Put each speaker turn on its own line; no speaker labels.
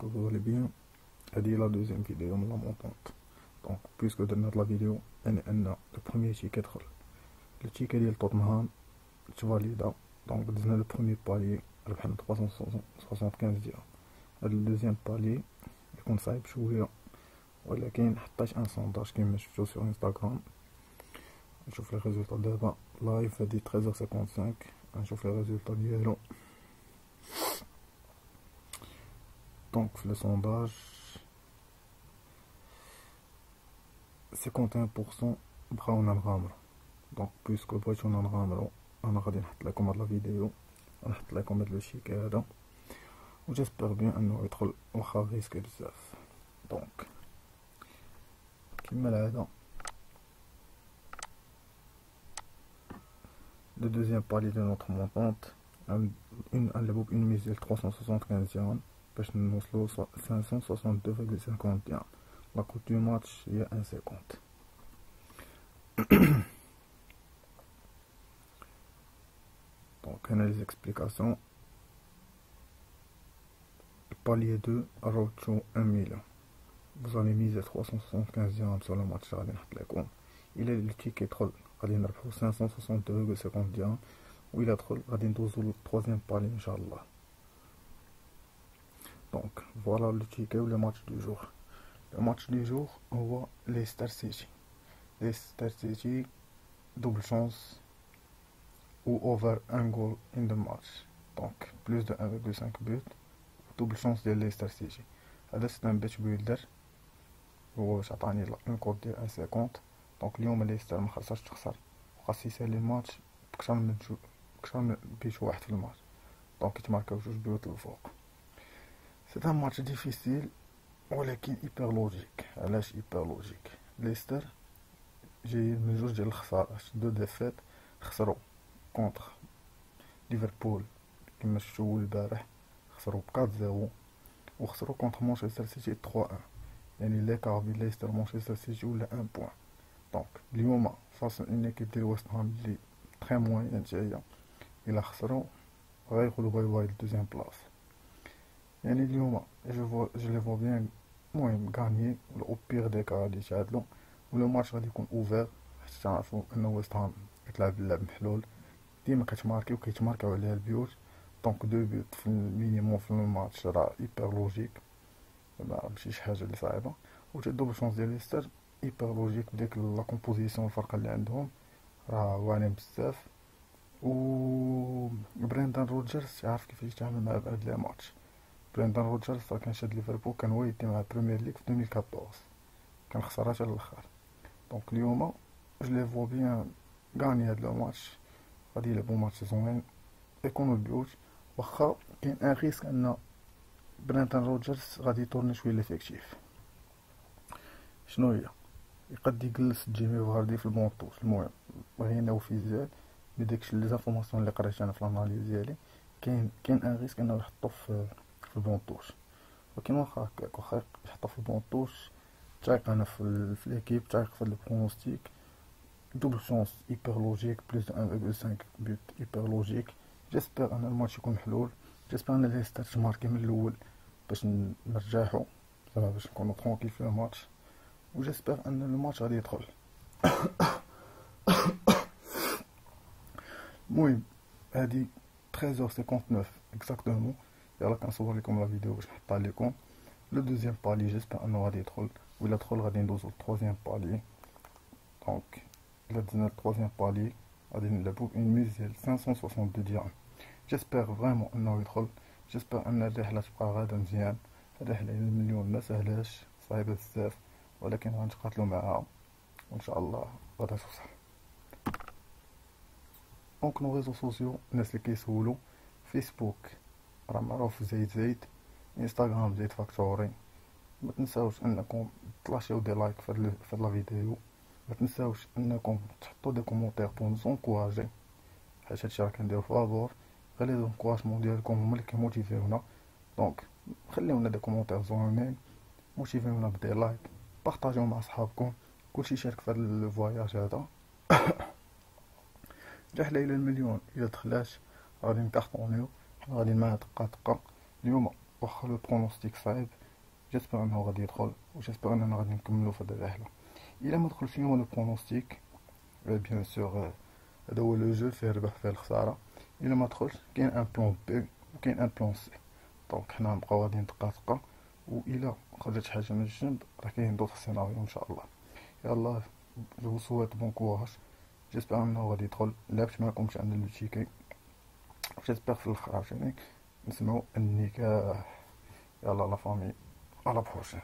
que vous allez bien. هذه لا دوزيام فيديو من لا مونطونط. دونك بويسكو درنا هاد لا فيديو ان لو بروميير تيكي دخل لو تيكي ديال توتنهام تفاليدا. دونك دزنا لو بروميير بالي ربحنا 375 ديال. هاد الدوزيام بالي يكون صعيب شويه، ولكن حطيت ان سونداج كيما شفتو سور انستغرام. نشوف لي ريزولطا دابا لايف هادي 13h55. نشوف لي ريزولطا ديالو. دونك في لو سونداج 51% بغاونا نغامرو. دونك بويسكو بغيتونا نغامرو انا غادي نحط لكم هاد لا فيديو، نحط لكم هاد لو شيك هذا، و جيسبر بيان انه يدخل واخا ريسك بزاف. دونك كيما العاده le deuxième palier de notre montante نلعبو بإون ميز ديال 375 درهم باش نوصلو 562,50 درهم. لا كوت دو ماتش هي 1,50. دونك هنا لي زيكسبليكاسيون. palier 2 road to 1 million. vous allez miser 375 dirhams sur le match غادي نحط لكم. الى التيكي يدخل غادي نربحو 562,50 درهم، و الى دخل غادي ندوزو للتروازيام بالي ان شاء الله. دونك فوالا لو تيكي و لو ماتش دو جور. لو ماتش دو جور هو ليستر سيتي. ليستر سيتي double chance ou over un goal in the match. Donc plus de 1,5 but double chance ديال ليستر سيتي. هذا سيستم بيت بيلدر هو باش عطاني اون كود ديال 1,50. دونك اليوم ليستر ما خاصهاش تخسر، وخاص يسالي الماتش بكثر من بيت واحد في الماتش. دونك يتماركاو جوج بيوت للفوق. سي ان ماتش ديفيسيل ولكن ايبر لوجيك. علاش ايبر لوجيك؟ ليستر جاي من جوج ديال الخسارات، دو ديفيت. خسروا كونتر ليفربول كما شفتوا البارح، خسروا ب 4-0، وخسروا كونتر مانشستر سيتي 3-1. يعني ليكار بين ليستر ومانشستر سيتي ولا 1 بوين. دونك اليوم فاس اون ايكيب ديال ويست هام لي تري موين نتايا، الا خسروا غيقولوا باي باي للدوزيام بلاص. يعني اليوم جو لي فو بيان المهم غانيي، ولا او بيغ دي كا غادي يتعادلوا، ولا ماتش غادي يكون اوفر. حيت تعرفوا ان ويست هام كتلعب اللعب محلول، ديما كتماركي وكيتماركاو عليها البيوت. دونك دو بيوت في المينيموم في الماتش راه ايبر لوجيك، ماشي شي حاجه اللي صعيبه. و تا دوبل شونس ديال ليستر ايبر لوجيك بديك لا كومبوزيسيون الفرقه اللي عندهم راه واعرين بزاف. و بريندان روجرز عارف كيفاش يتعامل مع هاد لي ماتش. بريندان روجرز راه كان شاد ليفربول، كان هو يدي مع البريمير ليغ في 2014، كان خسرها حتى للاخر. دونك اليوم جو لي فو بيان غاني هاد لو ماتش، غادي يلعبوا ماتش زوين يكونوا البيوت. واخا كاين ان ريسك ان بريندان روجرز غادي يطورني شويه ليفيكتيف. شنو هي؟ يقد يجلس جيمي فاردي في البونطوش. المهم بغينا في زاد بداكشي لي زانفورماسيون اللي قريت انا في الاناليز ديالي، كاين ان ريسك انه يحطو في البونطوش. ولكن واخا هكاك، واخا يحطو في البونطوش، تايق انا في ليكيب، تايق في البرونوستيك. دوبل شونس ايبر لوجيك، بلوس دو 1,5 بوت ايبر لوجيك. جيسبر ان الماتش يكون محلول، جيسبر ان ليستر تماركي من الاول باش نرجعو، زعما باش نكونو ترونكيل في الماتش. و جيسبر ان الماتش غادي يدخل. المهم هادي 13h59 اكزاكتومون. يلا كنصور لكم لا فيديو باش نحطها لكم. لو دوزيام بالي جيسبر انه غادي يدخل، ولا دخل غادي ندوزو للتروازيام بالي. دونك الا دزنا للتروازيام بالي غادي نلعبو اون ميز ديال 562 درهم. جيسبر فريمون انه يدخل. جيسبر ان الرحله تبقى غادا مزيان. الرحله المليون ما سهلاش، صعيبه بزاف، ولكن غنتقاتلو معاها وان شاء الله غادا توصل. دونك نو ريزو سوسيو الناس اللي كيسولو، فيسبوك راه معروف زايد، انستغرام زايد فاكتوري. ما تنساوش انكم تلاشيو دي لايك في هاد لا فيديو، ما تنساوش انكم تحطوا دي كومونتير بور نزونكوراجي، حيت هادشي راه كنديرو فابور. غير لي زونكوراجمون ديالكم هما اللي كيموتيفيونا. دونك خليونا دي كومونتير زوينين، موتيفيونا بدي لايك، بارطاجيو مع صحابكم. كلشي يشارك في هاد الفواياج هذا. رحلة إلى المليون إذا دخلاش غادي نكارطونيو، غادي معاه دقة دقة. اليوم واخا لو برونوستيك صعيب، جيسبر انه غادي يدخل، وجيسبر اننا غادي نكملو في هاد الرحلة. إلا ما دخلش اليوم لو برونوستيك، بيان سور هذا هو لو جو، فيه الربح فيه الخسارة. إلا ما دخلش كاين ان بلان بي وكاين ان بلان سي. دونك حنا نبقاو غاديين دقة دقة، وإلا خرجت حاجة من الجنب راه كاين دوطخ سيناريو إن شاء الله. يلا، جو سويت بون كوراج. جيسبر انه غادي يدخل. لعبت معاكم عن لو تيكي، جيسبر في الاخر عاوتاني نسمعو النكاح. يلا لا فامي، على بروشين.